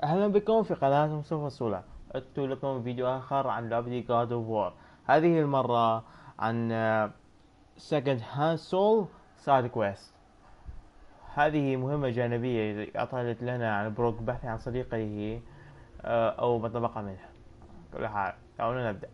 أهلا بكم في قناة مصطفى سولا. عدت لكم فيديو آخر عن لعبة God of War. هذه المرة عن Second Hand Soul Side Quest. هذه مهمة جانبية أعطت لنا عن بروك بحث عن صديقه أو ما تبقى منه. كل حال دعونا نبدأ.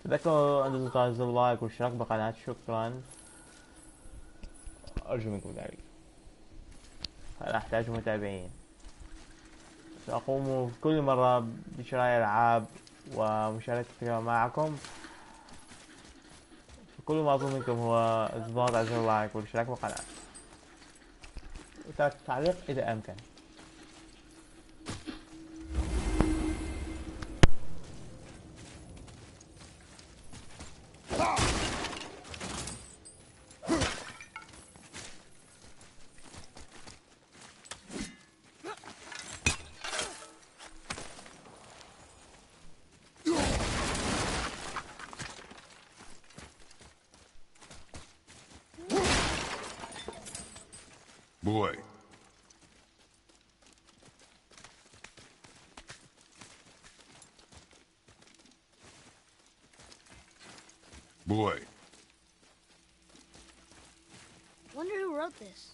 تذكروا أن تنزلوا اللايك والاشتراك بالقناة. شكرا، أرجو منكم ذلك. أنا أحتاج متابعين. سأقوم في كل مرة بشراء ألعاب ومشاركتها معكم. كل ما أطلب منكم هو الضغط على زر اللايك والاشتراك بالقناة وترك التعليق إذا أمكن. Boy. Boy. Wonder who wrote this.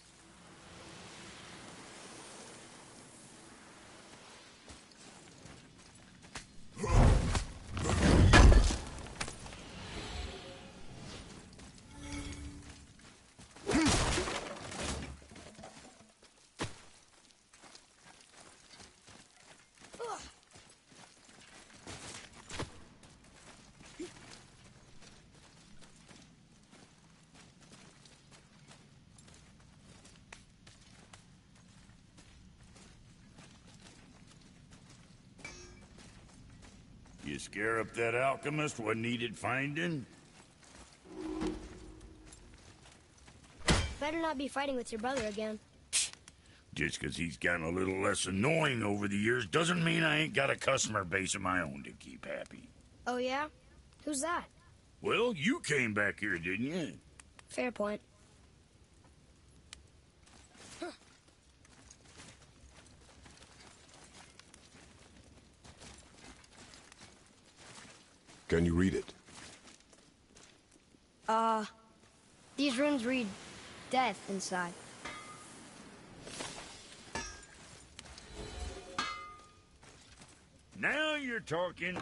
You scare up that alchemist what needed finding? Better not be fighting with your brother again. Just 'cause he's gotten a little less annoying over the years doesn't mean I ain't got a customer base of my own to keep happy. Oh yeah? Who's that? Well, you came back here, didn't you? Fair point. Can you read it? These runes read death inside. Now you're talking.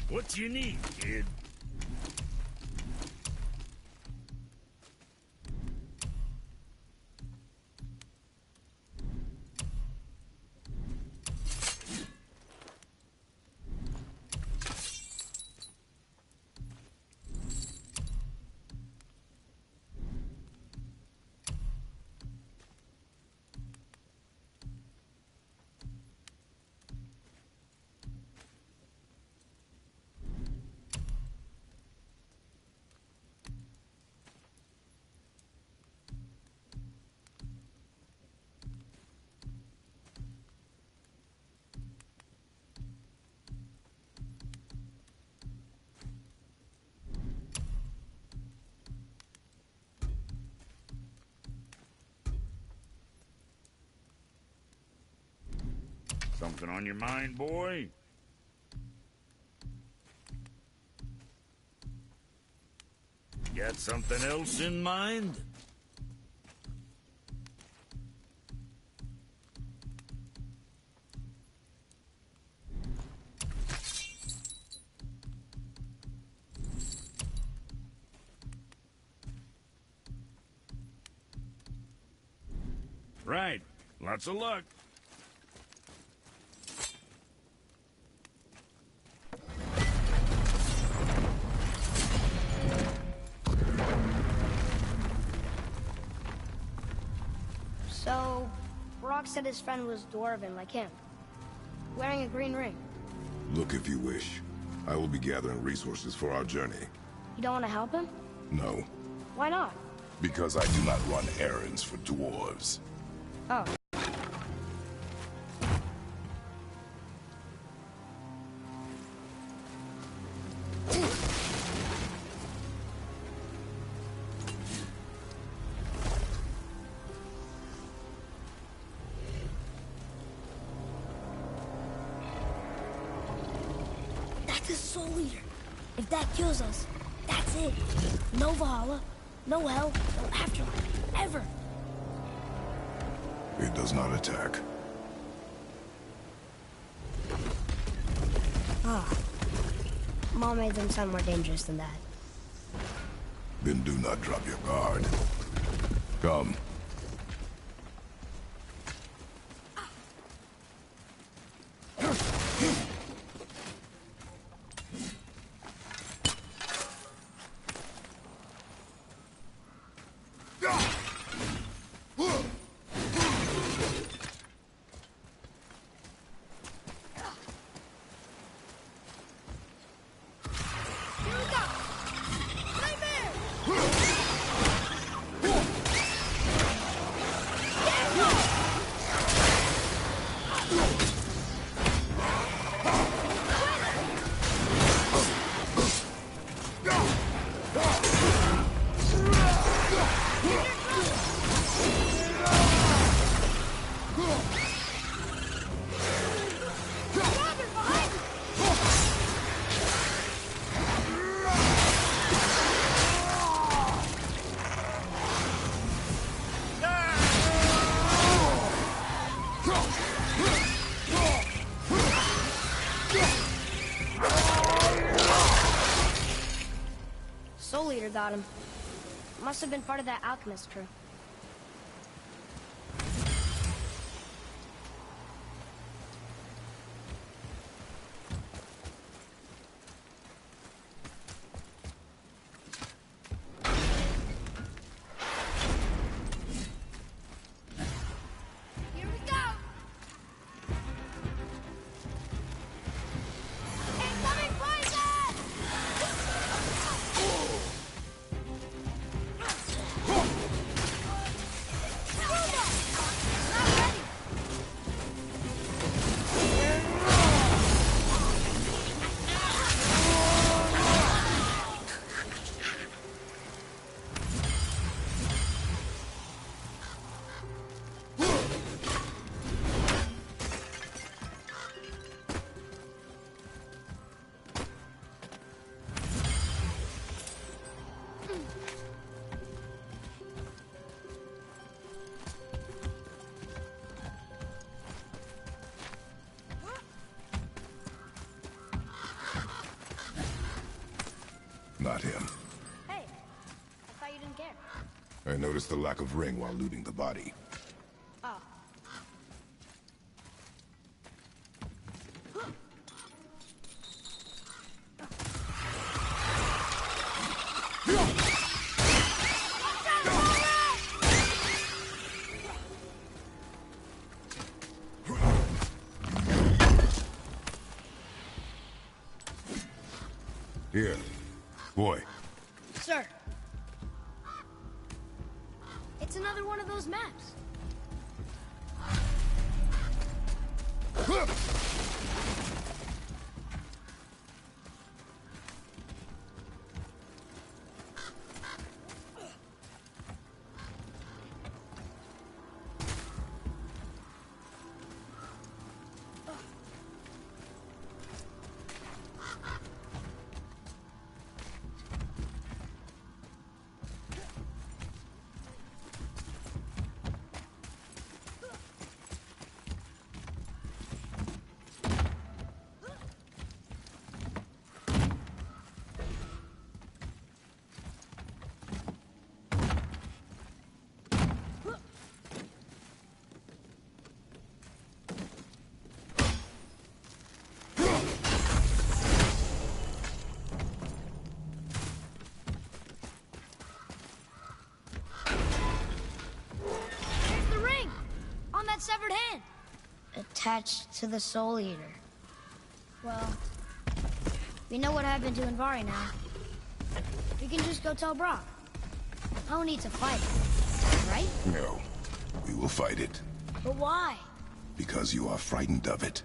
What you need, kid? Something on your mind, boy? Got something else in mind? Right. Lots of luck. So, Brock said his friend was dwarven like him, wearing a green ring. Look if you wish. I will be gathering resources for our journey. You don't want to help him? No, Why not? because I do not run errands for dwarves. Oh. That's a soul eater. If that kills us, that's it. No Valhalla, no hell, no afterlife, ever. It does not attack. Mom made them sound more dangerous than that. Then do not drop your guard. Come. Soul Eater got him. Must have been part of that alchemist crew. Here we go. Incoming poison! Not him. Hey, I thought you didn't care. I noticed the lack of ring while looting the body. Oh. Here. Boy. Sir. It's another one of those maps. severed hand? Attached to the Soul Eater. Well, we know what happened to Invari now. We can just go tell Brock. No need to fight it, right? No. We will fight it. But why? Because you are frightened of it.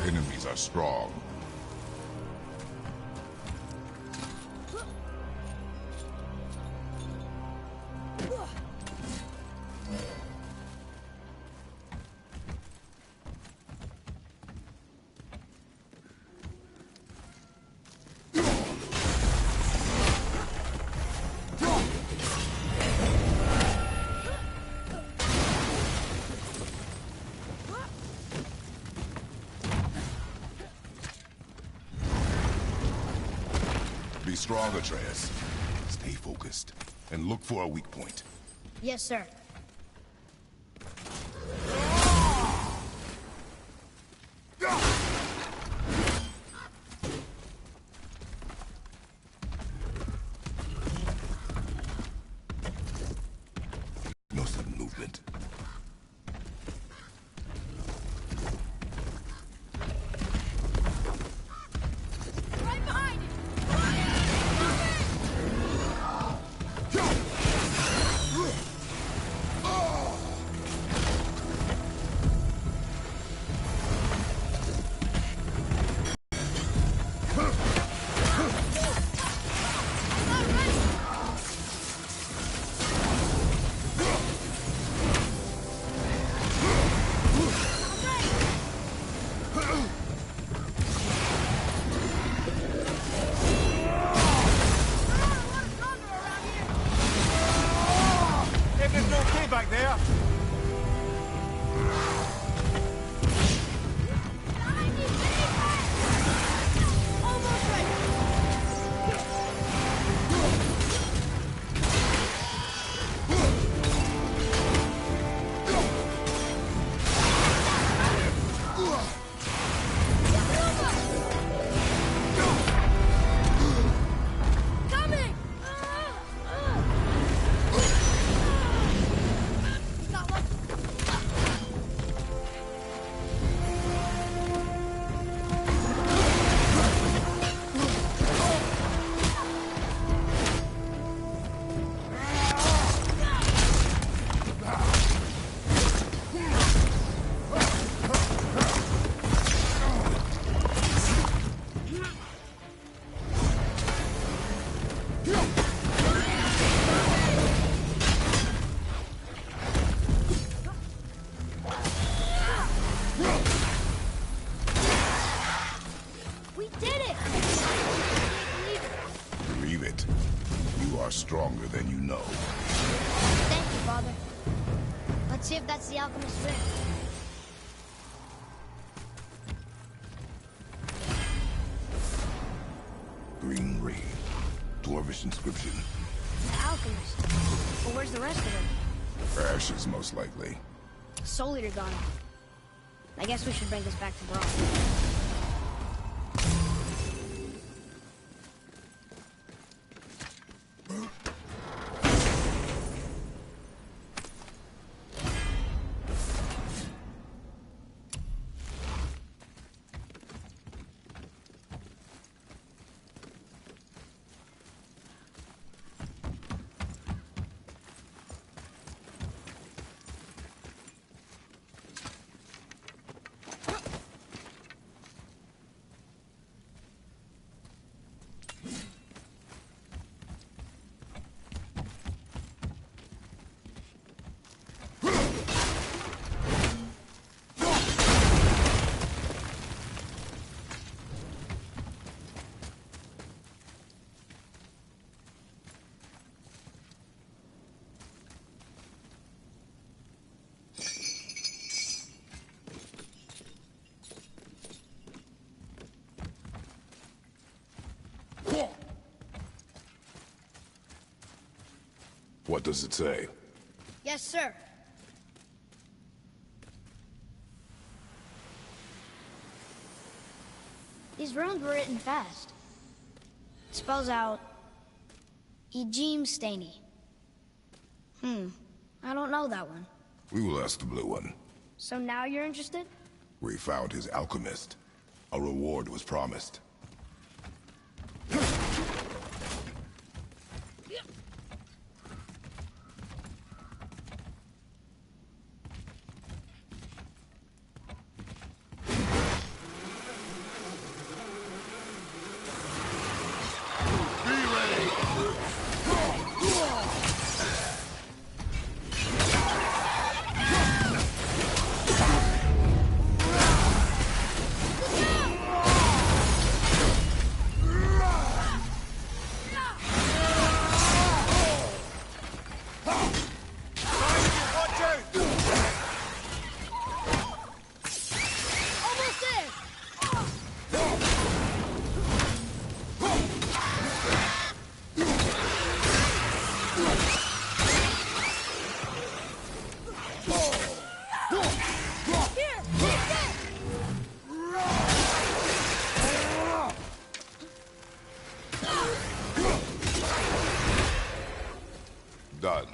Enemies are strong. Be strong, Atreus. Stay focused, and look for a weak point. Yes, sir. No sudden movement. Right behind it! stronger than you know. Thank you, Father. Let's see if that's the alchemist's ring. Green ring. Dwarvish inscription. The alchemist. But where's the rest of it? Ashes, most likely. The Soul Eater got him. I guess we should bring this back to Brock. What does it say? Yes, sir. These runes were written fast. It spells out Ejim Staney. I don't know that one. We will ask the blue one. So now you're interested? We found his alchemist. A reward was promised. Done.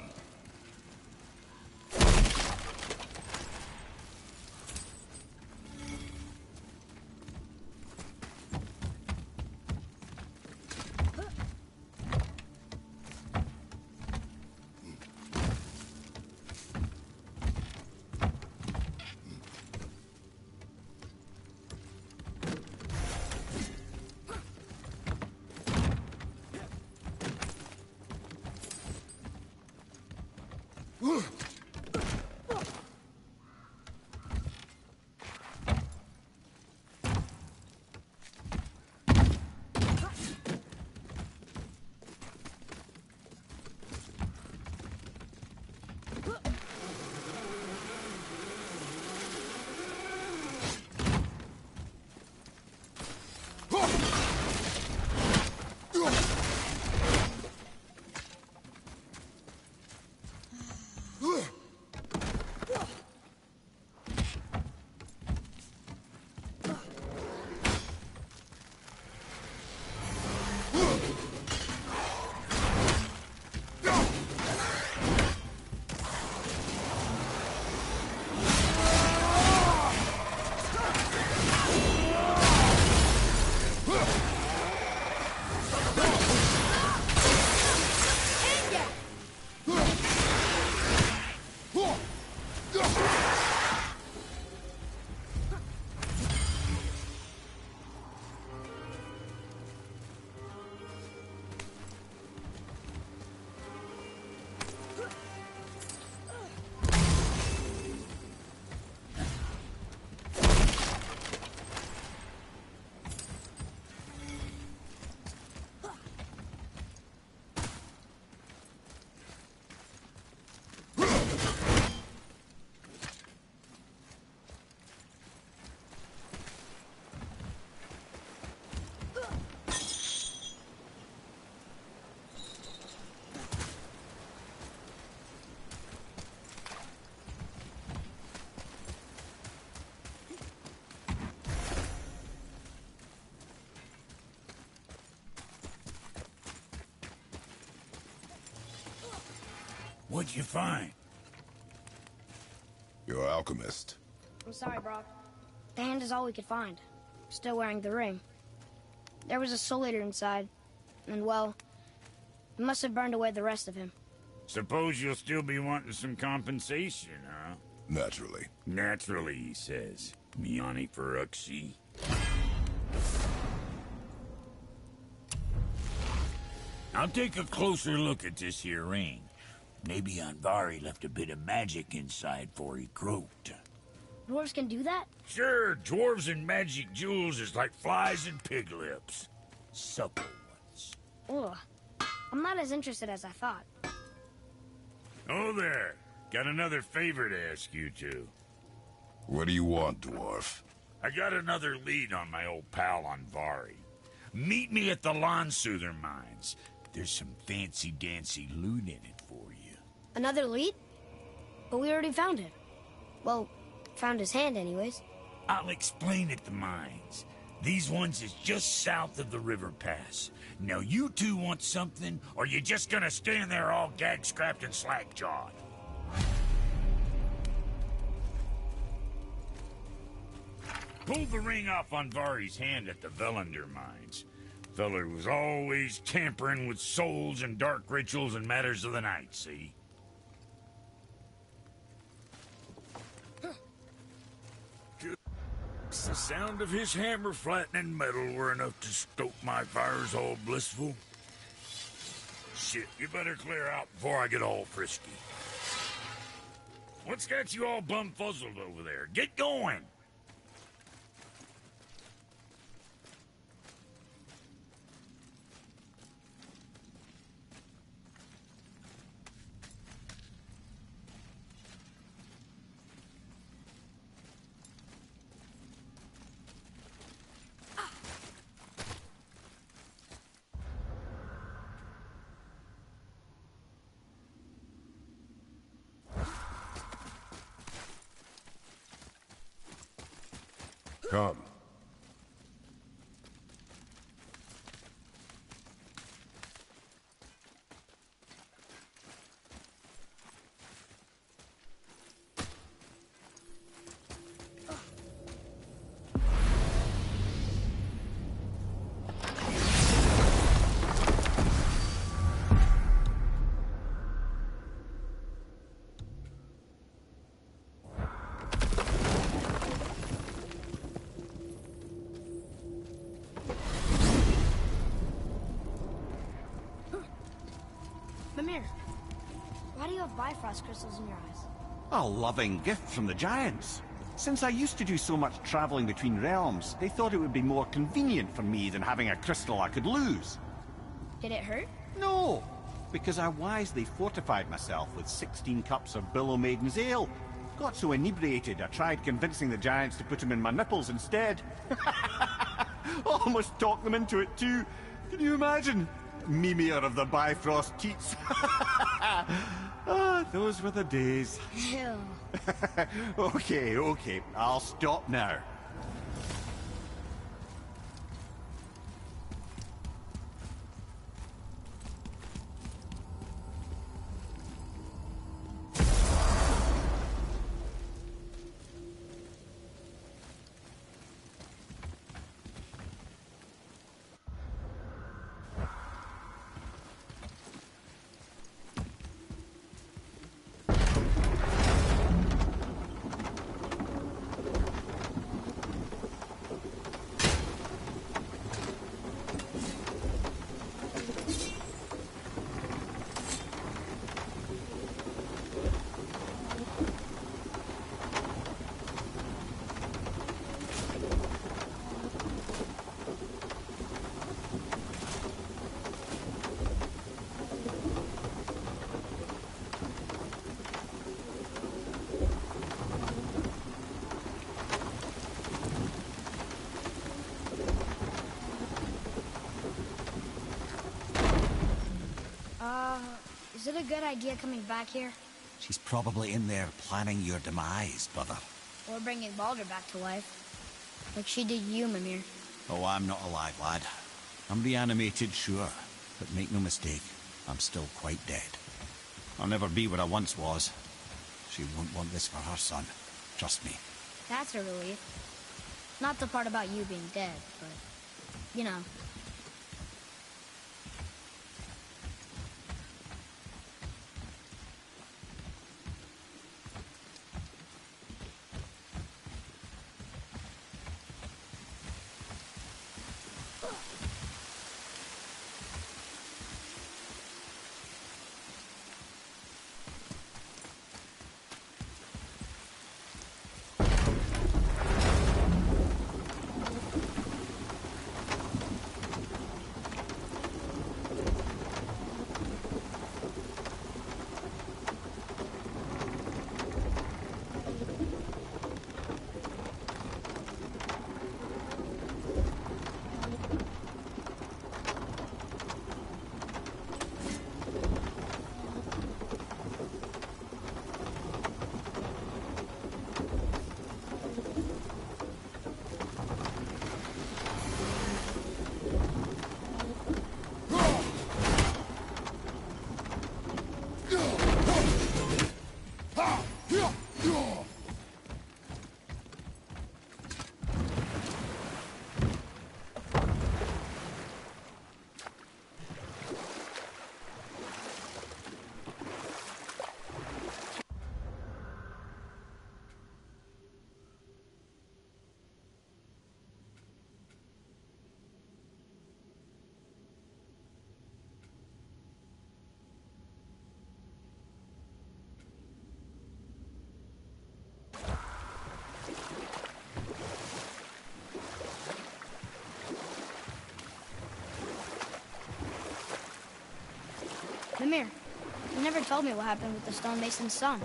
What'd you find? You're an alchemist. I'm sorry, Brock. The hand is all we could find. Still wearing the ring. There was a soul eater inside, and well, it must have burned away the rest of him. Suppose you'll still be wanting some compensation, huh? Naturally. Naturally, he says. Miani Feruxi. I'll take a closer look at this here ring. Maybe Anvari left a bit of magic inside before he croaked. Dwarves can do that? Sure, dwarves and magic jewels is like flies and pig lips. Supple ones. Ugh. I'm not as interested as I thought. Oh there. Got another favor to ask you two. What do you want, dwarf? I got another lead on my old pal Anvari. Meet me at the Lawn-Soother mines. There's some fancy-dancy loot in it for you. Another lead? But we already found him. Well, found his hand anyways. I'll explain at the mines. These ones is just south of the river pass. Now you two want something, or you just gonna stand there all gag-scrapped and slack-jawed? Pulled the ring off Anvari's hand at the Velander mines. Feller was always tampering with souls and dark rituals and matters of the night, see? The sound of his hammer flattening metal were enough to stoke my fires all blissful. Shit, you better clear out before I get all frisky. What's got you all bum-fuzzled over there? Get going! Come. Mimir, why do you have Bifrost crystals in your eyes? A loving gift from the giants. Since I used to do so much traveling between realms, they thought it would be more convenient for me than having a crystal I could lose. Did it hurt? No, because I wisely fortified myself with 16 cups of Billow Maiden's Ale. Got so inebriated, I tried convincing the giants to put them in my nipples instead. Almost talked them into it too. Can you imagine? Mimir of the Bifrost teats. Ah, those were the days. Ew. Okay, I'll stop now. Is it a good idea coming back here? She's probably in there planning your demise, brother. Or bringing Baldur back to life? Like she did you, Mimir. Oh, I'm not alive, lad. I'm reanimated, sure. But make no mistake, I'm still quite dead. I'll never be what I once was. She won't want this for her son. Trust me. That's a relief. Not the part about you being dead, but, you know. Mimir, you never told me what happened with the stonemason's son.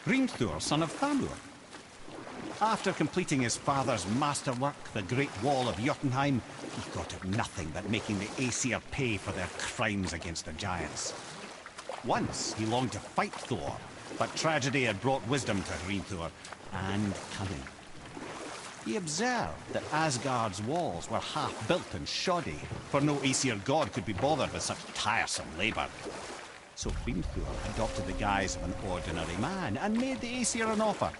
Hrimthur, son of Thamur. After completing his father's masterwork, the Great Wall of Jotunheim, he thought of nothing but making the Aesir pay for their crimes against the giants. Once he longed to fight Thor, but tragedy had brought wisdom to Hrimthur, and cunning. He observed that Asgard's walls were half-built and shoddy, for no Aesir god could be bothered with such tiresome labour. So Hrimthur adopted the guise of an ordinary man and made the Aesir an offer.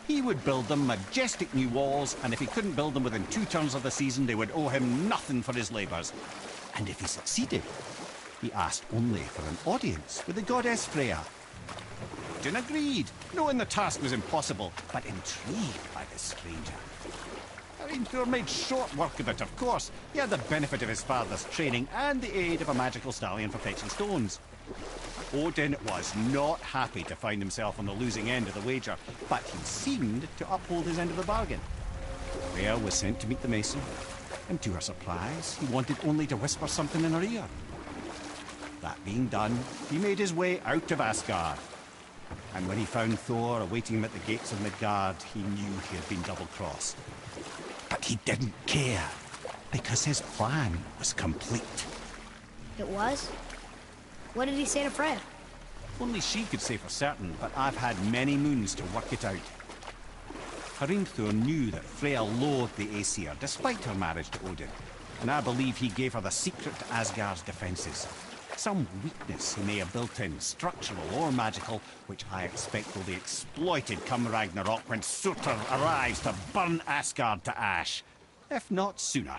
He would build them majestic new walls, and if he couldn't build them within 2 turns of the season, they would owe him nothing for his labours. And if he succeeded, he asked only for an audience with the goddess Freya. Odin agreed, knowing the task was impossible, but intrigued by the stranger. Hrimthur made short work of it, of course. He had the benefit of his father's training and the aid of a magical stallion for fetching stones. Odin was not happy to find himself on the losing end of the wager, but he seemed to uphold his end of the bargain. Freya was sent to meet the mason, and to her surprise, he wanted only to whisper something in her ear. That being done, he made his way out of Asgard. And when he found Thor awaiting him at the gates of Midgard, he knew he had been double-crossed. But he didn't care, because his plan was complete. It was? What did he say to Freya? Only she could say for certain, but I've had many moons to work it out. Hrimthur knew that Freya loathed the Aesir, despite her marriage to Odin, and I believe he gave her the secret to Asgard's defences. Some weakness he may have built in, structural or magical, which I expect will be exploited come Ragnarok when Surtur arrives to burn Asgard to ash. If not sooner.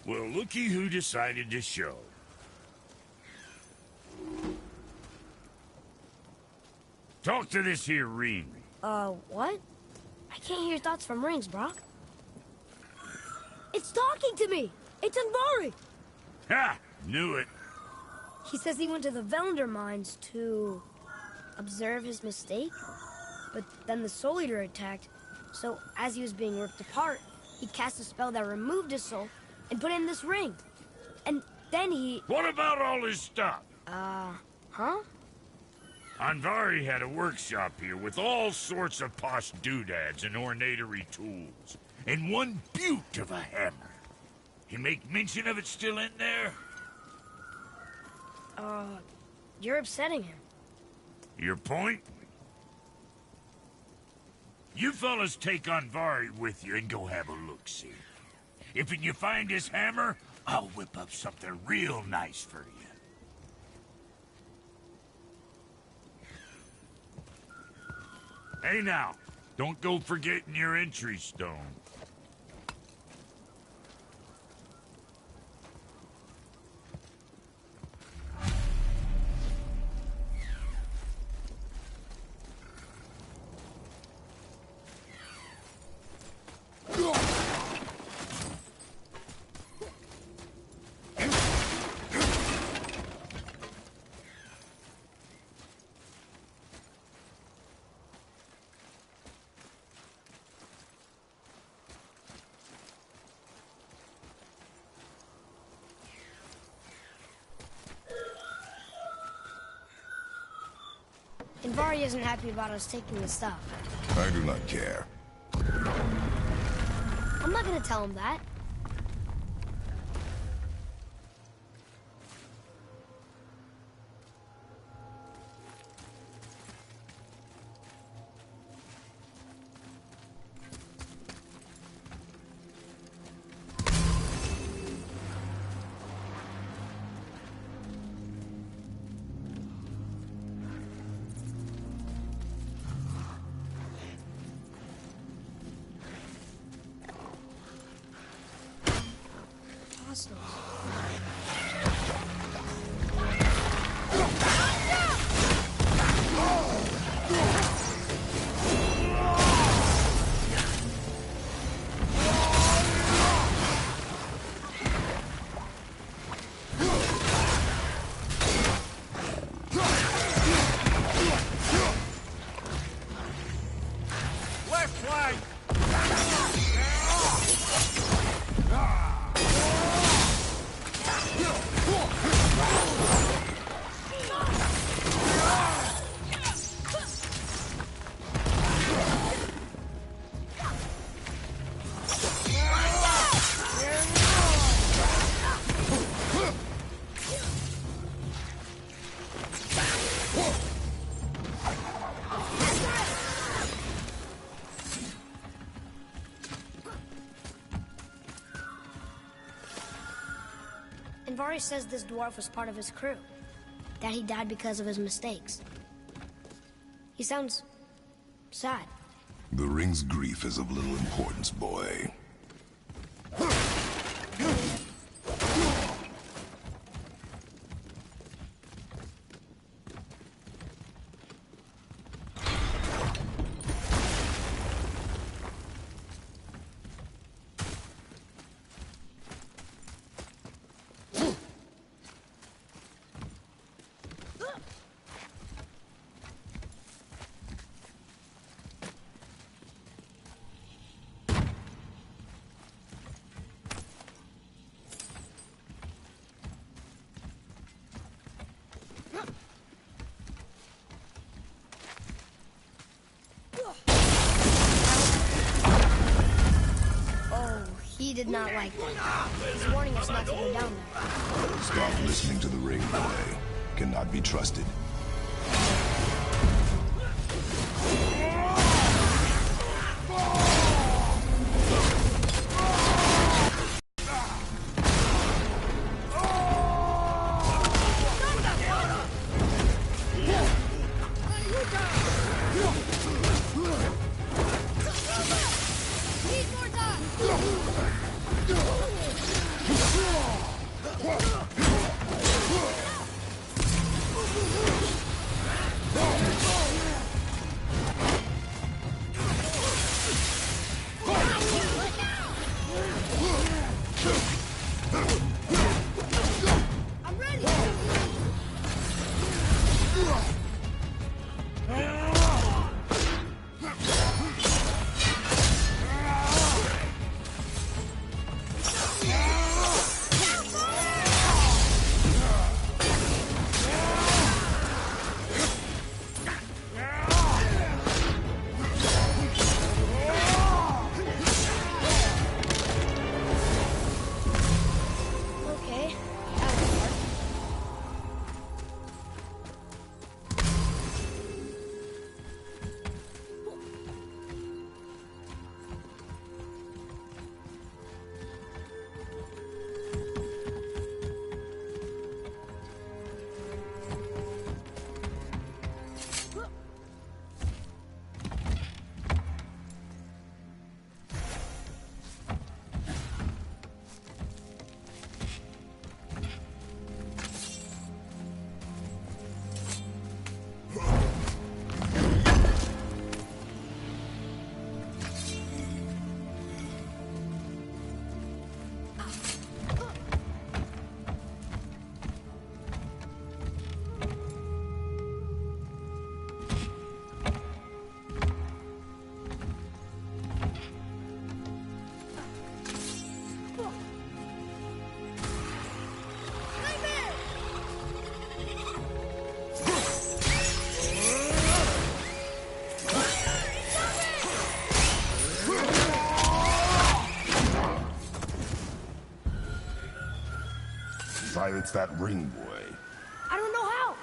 Well, looky who decided to show. Talk to this here ring. What? I can't hear thoughts from rings, Brock. It's talking to me! It's Anvari! Ha! Knew it. He says he went to the Velander mines to observe his mistake, but then the Soul Eater attacked, so as he was being ripped apart, he cast a spell that removed his soul and put it in this ring. And then he... What about all his stuff? Huh? Anvari had a workshop here with all sorts of posh doodads and ornatory tools, and one beaut of a hammer. You make mention of it still in there? You're upsetting him. Your point? You fellas take Anvari with you and go have a look-see. If you find his hammer, I'll whip up something real nice for you. Hey now, don't go forgetting your entry stone. Anvari isn't happy about us taking the stuff. I do not care. I'm not gonna tell him that. Anvari says this dwarf was part of his crew, that he died because of his mistakes. He sounds sad. The ring's grief is of little importance, boy. He did not like that. He's warning us not to go down there. Stop listening to the ring, boy. Cannot be trusted. silence that ring boy. I don't know how.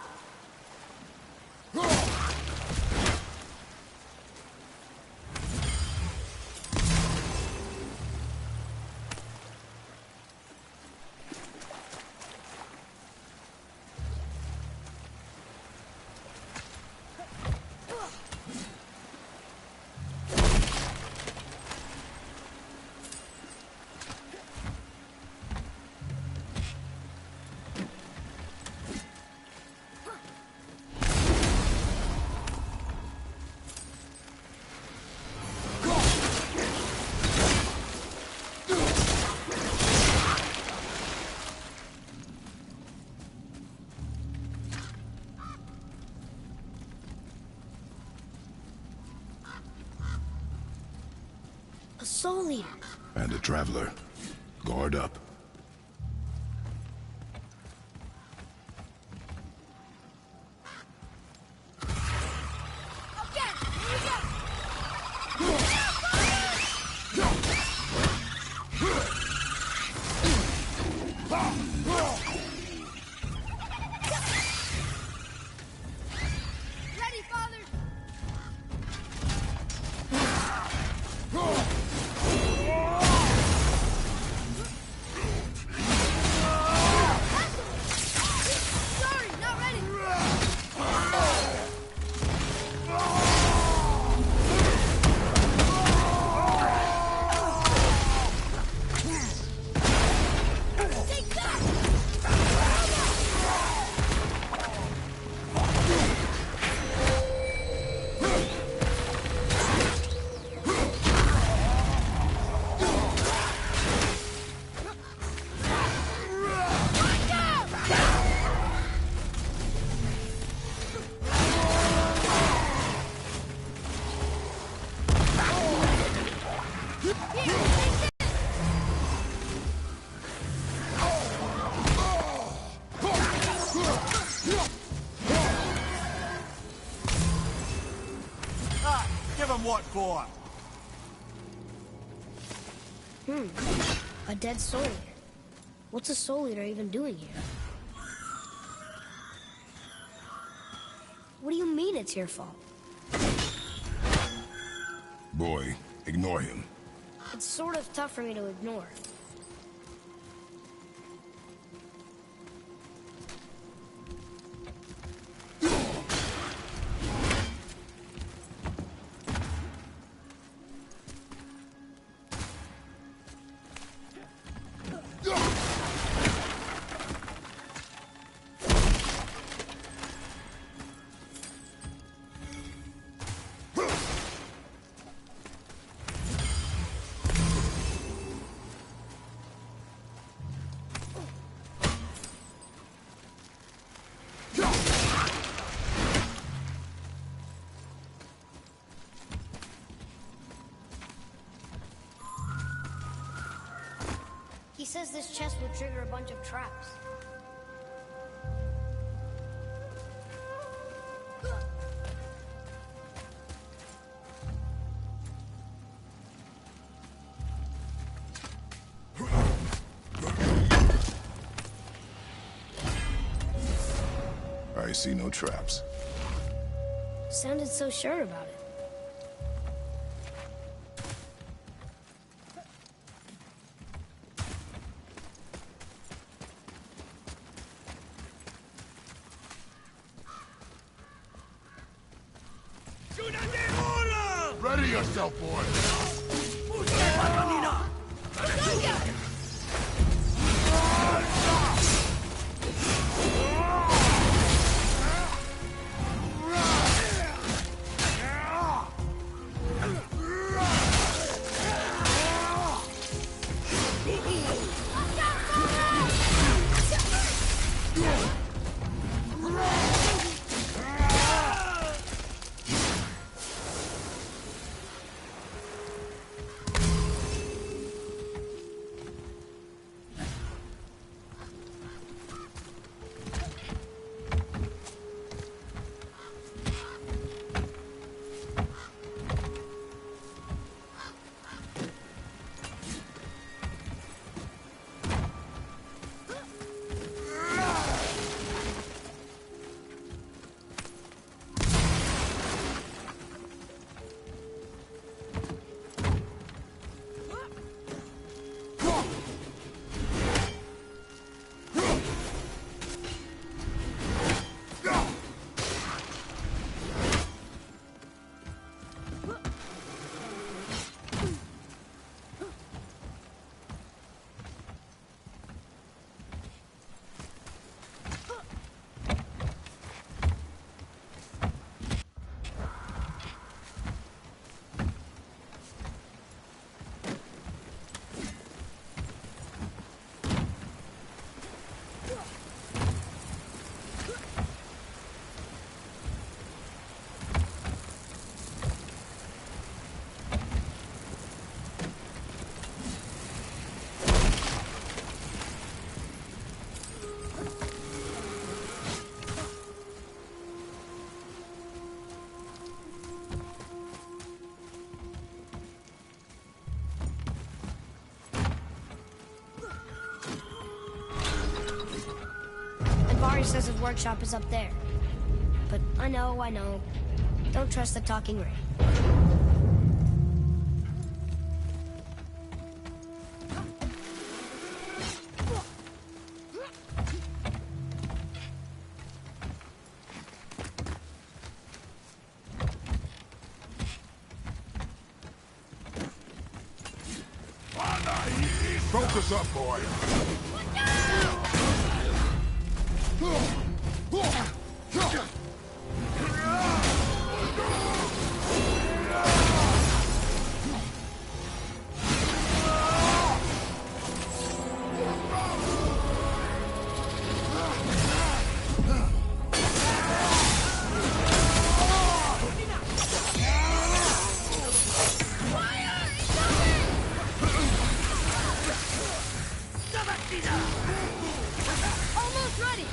A soul eater. And a traveler. Guard up. Ready, Father! Sorry, not ready! Take that! Ah, give him what for? A dead soul eater. What's a soul eater even doing here? What do you mean it's your fault? Boy, ignore him. It's sort of tough for me to ignore. He says this chest will trigger a bunch of traps. I see no traps. Sounded so sure about it. Ready yourself, boy! Vari says his workshop is up there. But I know. Don't trust the talking ray. Focus up, boy. Almost ready!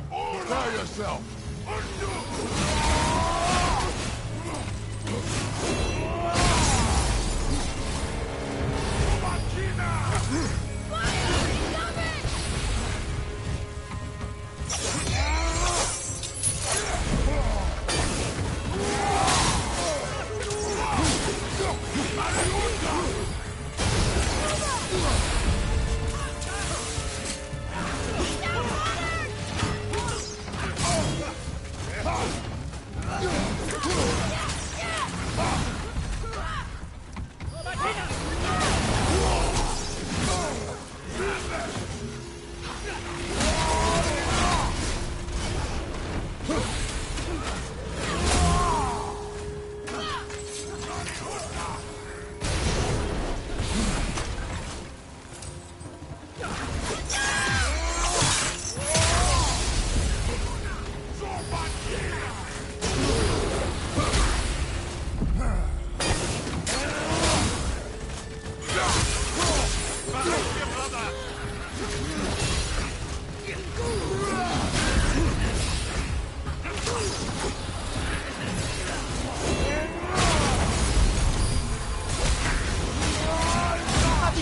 Prepare yourself.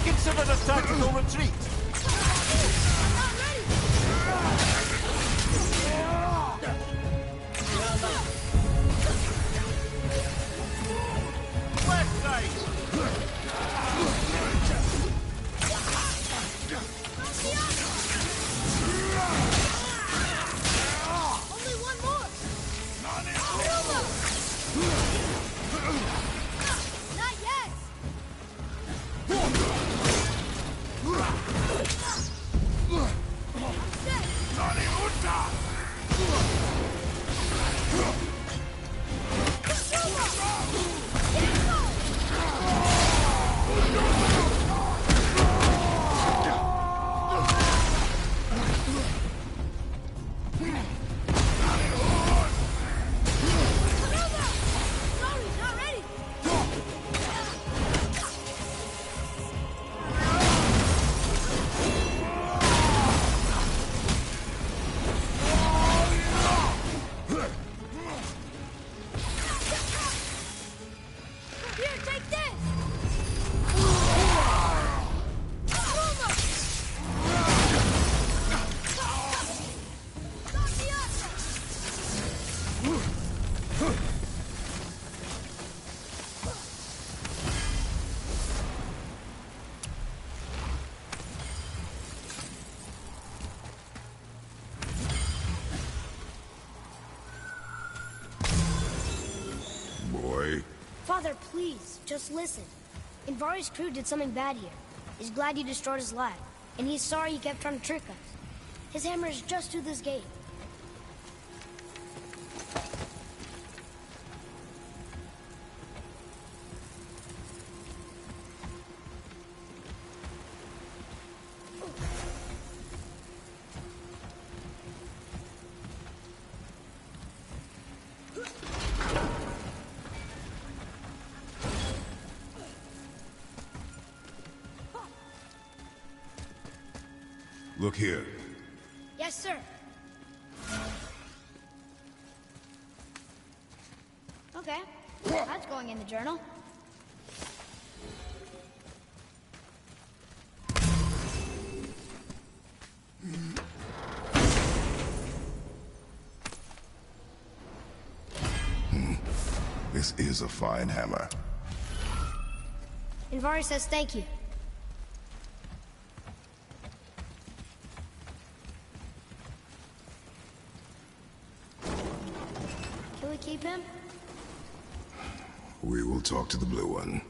Considered a tactical retreat. West side. Only one more! Not yet! please, just listen. Invari's crew did something bad here. He's glad you destroyed his lab, and he's sorry he kept trying to trick us. His hammer is just through this gate. Look here. Yes, sir. Okay, that's going in the journal. This is a fine hammer. Invari says thank you. Can we keep him? We will talk to the blue one.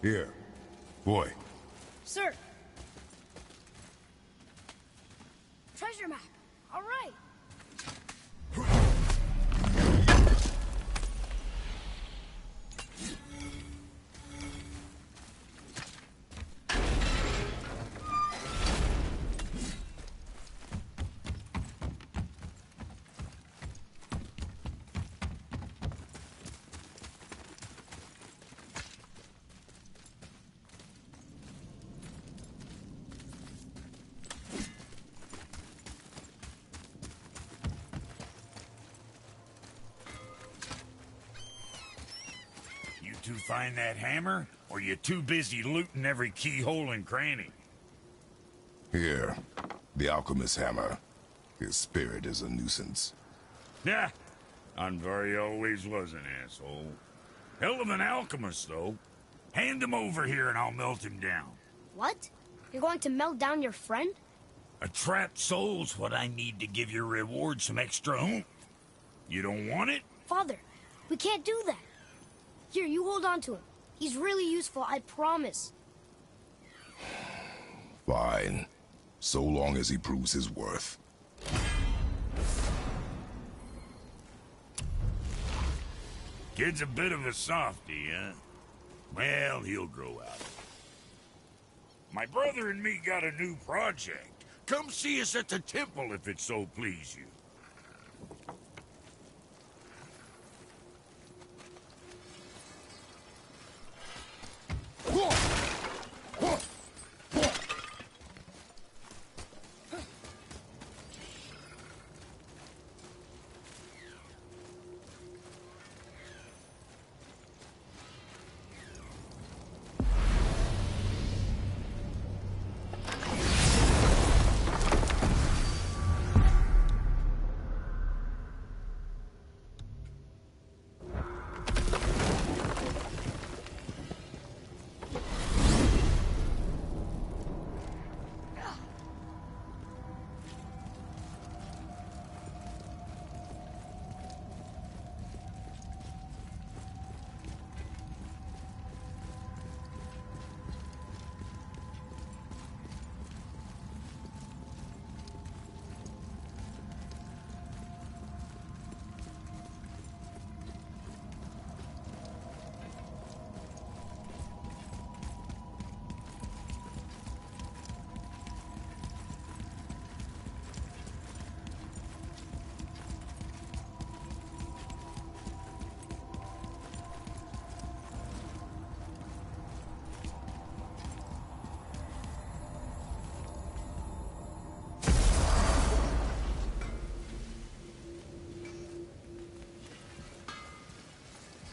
Here. Boy. Sir. Treasure map. All right. You find that hammer, or you too busy looting every keyhole and cranny? Here. The alchemist's hammer. His spirit is a nuisance. Yeah, Anvari always was an asshole. Hell of an alchemist, though. Hand him over here and I'll melt him down. What? You're going to melt down your friend? A trapped soul's what I need to give your reward some extra oomph. You don't want it? Father, we can't do that. Here, you hold on to him. He's really useful, I promise. Fine. So long as he proves his worth. Kid's a bit of a softy, huh? Well, he'll grow out. My brother and me got a new project. Come see us at the temple if it so please you.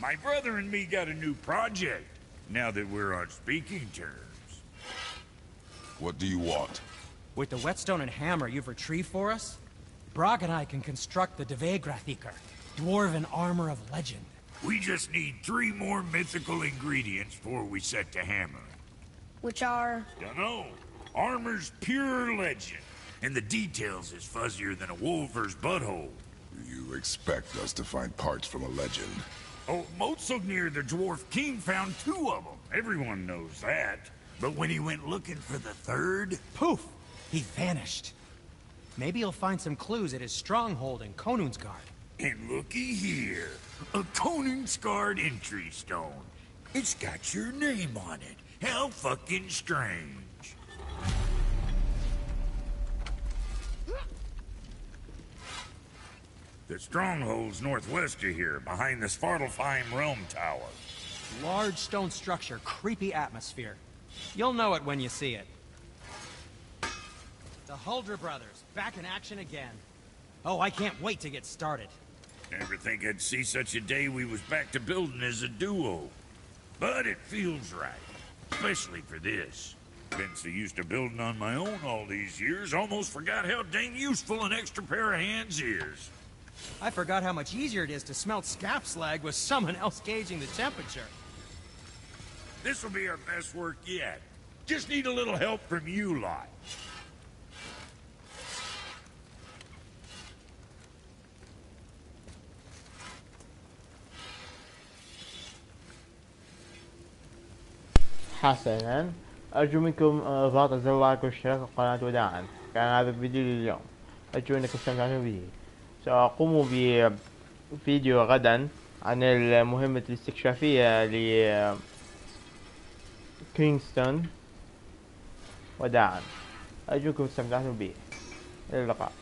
My brother and me got a new project, now that we're on speaking terms. What do you want? With the whetstone and hammer you've retrieved for us, Brok and I can construct the Dvegrathikar, dwarven armor of legend. We just need 3 more mythical ingredients before we set to hammer. Which are... Dunno. Armor's pure legend, and the details is fuzzier than a wolver's butthole. You expect us to find parts from a legend? Oh, Motsognir the Dwarf King found 2 of them. Everyone knows that. But when he went looking for the 3rd... Poof! He vanished. Maybe he'll find some clues at his stronghold in Konunsgard. And looky here. A Konunsgard entry stone. It's got your name on it. How fucking strange. The stronghold's northwest of here, behind the Svartalfheim Realm Tower. Large stone structure, creepy atmosphere. You'll know it when you see it. The Huldra brothers, back in action again. Oh, I can't wait to get started. Never think I'd see such a day we was back to building as a duo. But it feels right, especially for this. Been so used to building on my own all these years, almost forgot how dang useful an extra pair of hands is. I forgot how much easier it is to smelt scap slag with someone else gauging the temperature. This'll be our best work yet. Just need a little help from you lot. حسنا، أرجو منكم ضغط زر لايك والاشتراك في القناة وداعا. كان هذا الفيديو لليوم، أرجو أنكم استمتعتم به. سأقوم بفيديو غدا عن المهمة الاستكشافية لكينغستون وداعا. أرجوكم استمتعتم به. إلى اللقاء.